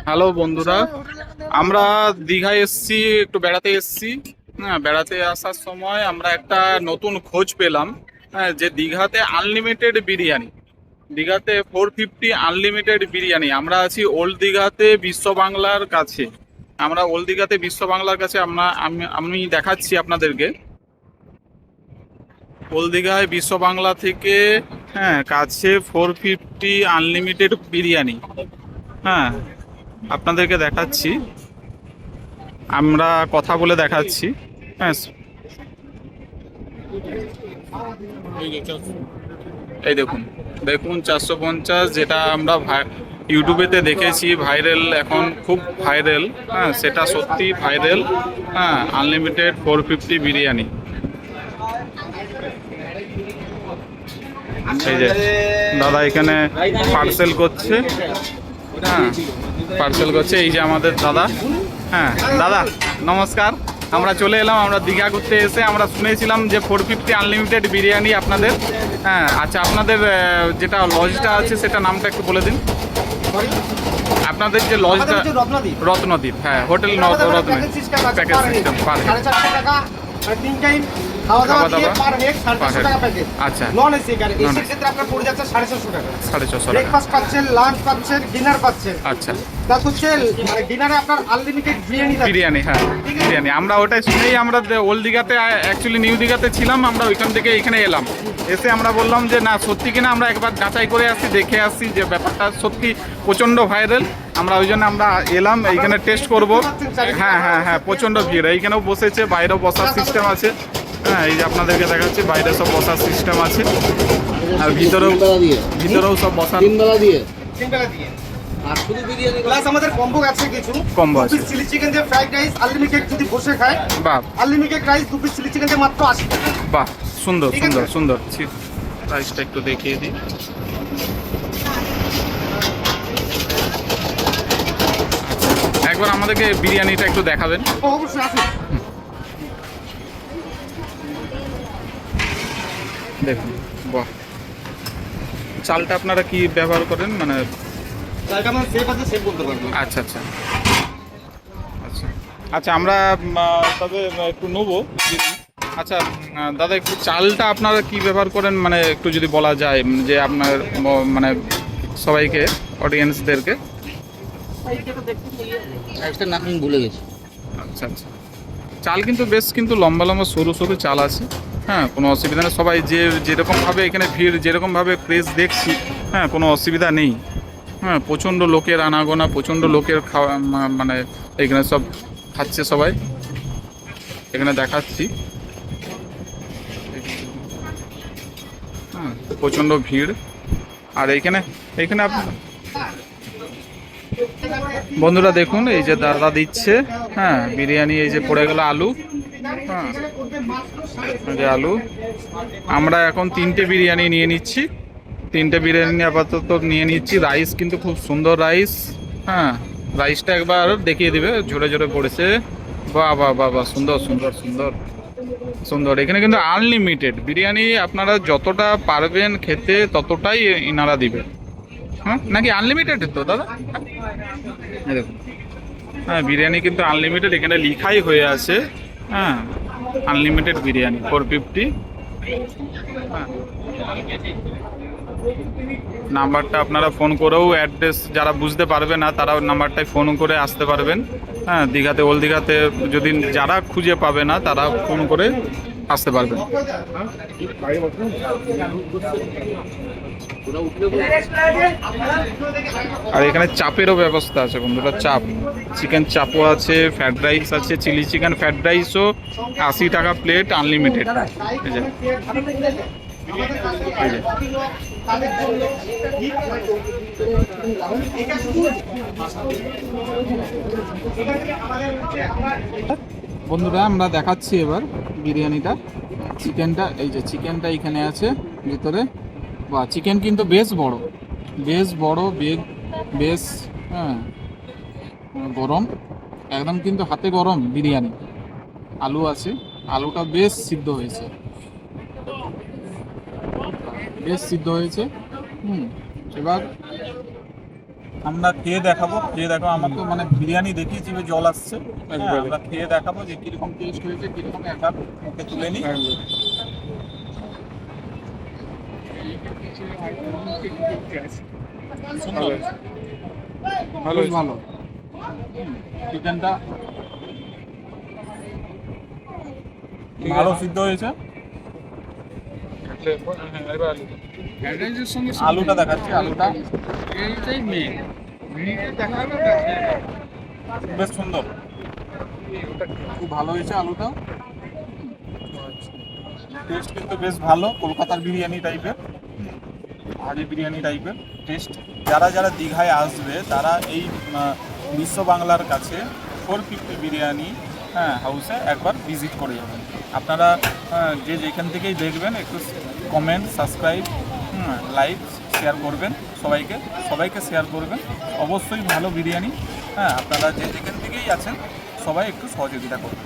Hello বন্ধুরা, আমরা দীঘায় এসছি, একটু বেড়াতে এসছি। হ্যাঁ, বেড়াতে আসার সময় আমরা একটা নতুন খোঁজ পেলাম। হ্যাঁ, যে দীঘাতে আনলিমিটেড বিরিয়ানি, দীঘাতে 450 আনলিমিটেড বিরিয়ানি। আমরা আছি ওল্ড দীঘাতে, বিশ্ব বাংলার কাছে। আমরা ওল্ড দীঘাতে বিশ্ব বাংলার কাছে। আমি দেখাচ্ছি আপনাদেরকে। ওল্ড দীঘায় বিশ্ব বাংলা থেকে, হ্যাঁ, কাছে 450 আনলিমিটেড বিরিয়ানি। হ্যাঁ, আপনাদেরকে দেখাচ্ছি, আমরা কথা বলে দেখাচ্ছি। হ্যাঁ, এই দেখুন, দেখুন 450, যেটা আমরা ইউটিউবেতে দেখেছি ভাইরাল, এখন খুব ভাইরাল। হ্যাঁ, সেটা সত্যি ভাইরাল। হ্যাঁ, আনলিমিটেড 450 বিরিয়ানি। এই যে দাদা এখানে পার্সেল করছে। হ্যাঁ, পার্সেল করছে, এই যে আমাদের দাদা। হ্যাঁ দাদা, নমস্কার। আমরা চলে এলাম, আমরা দীঘা ঘুরতে এসে আমরা শুনেছিলাম যে 450 আনলিমিটেড বিরিয়ানি আপনাদের। হ্যাঁ আচ্ছা, আপনাদের যেটা লজটা আছে সেটা নামটা একটু বলে দিন। আপনাদের যে লজটা রত্নদ্বীপ, হ্যাঁ, হোটেল রত্নদ্বীপ। প্যাকেজ সিস্টেম পার আর 3 টাইম খাওয়া দাওয়া দিয়ে পার হেড 450 টাকা প্যাকেজ। আচ্ছা, নন এসি গাড়ি, এসির ক্ষেত্রে আপনার পড়ে যাচ্ছে 450 টাকা। 450 টাকা। ব্রেকফাস্ট পাচ্ছেন, লাঞ্চ পাচ্ছেন, ডিনার পাচ্ছেন। আচ্ছা, প্লাস হচ্ছে মানে ডিনারে আপনার আনলিমিটেড বিরিয়ানি থাকবে। বিরিয়ানি, হ্যাঁ বিরিয়ানি। আমরা ওটাই শুনেই আমরা ওল্ড দীঘাতে, অ্যাকচুয়ালি নিউ দীঘাতে ছিলাম, আমরা ওইখান থেকে এখানে এলাম। এসে আমরা বললাম যে না, সত্যি কিনা আমরা একবার যাচাই করে আসি, দেখে আসি যে ব্যাপারটা সত্যি প্রচণ্ড ভাইরাল। আমরা ওই জন্য আমরা এলাম এইখানে টেস্ট করব। হ্যাঁ হ্যাঁ হ্যাঁ, প্রচণ্ড ভিড়। এইখানেও বসেছে, বাইরেও বসার সিস্টেম আছে। হ্যাঁ, এই যে আপনাদেরকে দেখাচ্ছি, বাইরে সব বসার সিস্টেম আছে, আর ভিতরেও সব বসার। তিনবেলা দিয়ে আর শুধু বিরিয়ানি প্লাস আমাদের কম্বো আছে কিছু। কম্বো আছে, চিলি চিকেন দিয়ে ফ্রাইড রাইস আনলিমিটেড, যদি বসে খায় বাহ, unlimited rice 2 piece chilli chicken দিয়ে মাত্র 80 টাকা। বাহ, সুন্দর সুন্দর সুন্দর। রাইসটা একটু দেখিয়ে দিই। একবার আমাদেরকে বিরিয়ানিটা একটু দেখাবেন। অবশ্যই আসুন। দেখুন, বাহ। চালটা আপনারা কি ব্যবহার করেন, মানে? চালটা আমার সেফ আছে, সেফ বলতে পারবো। আচ্ছা আচ্ছা আচ্ছা আচ্ছা, আমরা তবে একটু নেবো। আচ্ছা দাদা, একটু চালটা আপনারা কি ব্যবহার করেন, মানে একটু যদি বলা যায়, যে আপনার মানে সবাইকে, অডিয়েন্সদেরকে। একটা নাম ভুলে গেছি। আচ্ছা আচ্ছা, চাল কিন্তু বেশ কিন্তু লম্বা লম্বা সরু সরু চাল আছে। হ্যাঁ, কোনো অসুবিধা নেই। সবাই যেরকমভাবে এখানে ভিড়, যেরকমভাবে ক্রেজ দেখছি, হ্যাঁ, কোনো অসুবিধা নেই। হ্যাঁ, প্রচণ্ড লোকের আনাগোনা, প্রচণ্ড লোকের খাওয়া, মানে এখানে সব খাচ্ছে সবাই, এখানে দেখাচ্ছি। হ্যাঁ, প্রচণ্ড ভিড়। আর এইখানে বন্ধুরা দেখুন, এই যে দাদা দিচ্ছে, হ্যাঁ, বিরিয়ানি। এই যে পড়ে গেল আলু। হ্যাঁ, এই যে আলু। আমরা এখন 3টে বিরিয়ানি নিয়ে নিচ্ছি, 3টে বিরিয়ানি আপাতত নিয়ে নিচ্ছি। রাইস কিন্তু খুব সুন্দর রাইস। হ্যাঁ, রাইসটা একবার দেখিয়ে দিবে, ঝরে ঝরে পড়েছে। বাহ বাহ বাহ বাহ, সুন্দর সুন্দর সুন্দর সুন্দর। এখানে কিন্তু আনলিমিটেড বিরিয়ানি, আপনারা যতটা পারবেন খেতে ততটাই ইনারা দিবে। হ্যাঁ, নাকি আনলিমিটেড তো দাদা? হ্যাঁ দেখুন, হ্যাঁ, বিরিয়ানি কিন্তু আনলিমিটেড, এখানে লিখাই হয়ে আছে। হ্যাঁ, আনলিমিটেড বিরিয়ানি 450। হ্যাঁ, নাম্বারটা আপনারা ফোন করেও, অ্যাড্রেস যারা বুঝতে পারবে না তারা নাম্বারটায় ফোন করে আসতে পারবেন। হ্যাঁ, দীঘাতে, ওল্ড দীঘাতে যদি যারা খুঁজে পাবে না তারা ফোন করে আসতে পারবেন। আর এখানে চাপেরও ব্যবস্থা আছে বন্ধুরা, চাপ, চিকেন চাপও আছে, ফ্রাইড রাইস আছে, চিলি চিকেন ফ্রাইড রাইসও 80 টাকা প্লেট, আনলিমিটেড। এই যে, এই যে বন্ধুরা, আমরা দেখাচ্ছি এবার বিরিয়ানিটা। চিকেনটা, এই যে চিকেনটা এখানে আছে ভিতরে। বা চিকেন কিন্তু বেশ বড়, বেশ বড়, বেশ, হ্যাঁ, গরম একদম, কিন্তু হাতে গরম বিরিয়ানি। আলু আছে, আলুটা বেশ সিদ্ধ হয়েছে, বেশ সিদ্ধ হয়েছে। এবার আমরা খেয়ে দেখাবো, আমার তো মানে বিরিয়ানি দেখি জিভে জল আসছে। হ্যাঁ, একবারে। আমরা খেয়ে দেখাবো যে কিরকম টেস্ট হয়েছে, কিরকম একবার মুখে তুলে নিই। সুন্দর, ভালো বেশ ভালো। চিকেনটা ভালো সিদ্ধ হয়েছে। আলুটা দেখাচ্ছি, আলুটা বেশ সুন্দর, খুব ভালো হয়েছে আলুটা। টেস্ট কিন্তু বেশ ভালো, কলকাতার বিরিয়ানি টাইপের, হাজি বিরিয়ানি টাইপের টেস্ট। যারা যারা দীঘায় আসবে তারা এই বিশ্ব বাংলার কাছে 450 বিরিয়ানি হাউসে একবার ভিজিট করে যাবেন। আপনারা যে যেখান থেকেই দেখবেন একটু কমেন্ট, সাবস্ক্রাইব, লাইক, শেয়ার করবেন, সবাইকে শেয়ার করবেন। অবশ্যই ভালো বিরিয়ানি। আপনারা যে যেখান থেকেই আছেন সবাই একটু সহযোগিতা করবেন।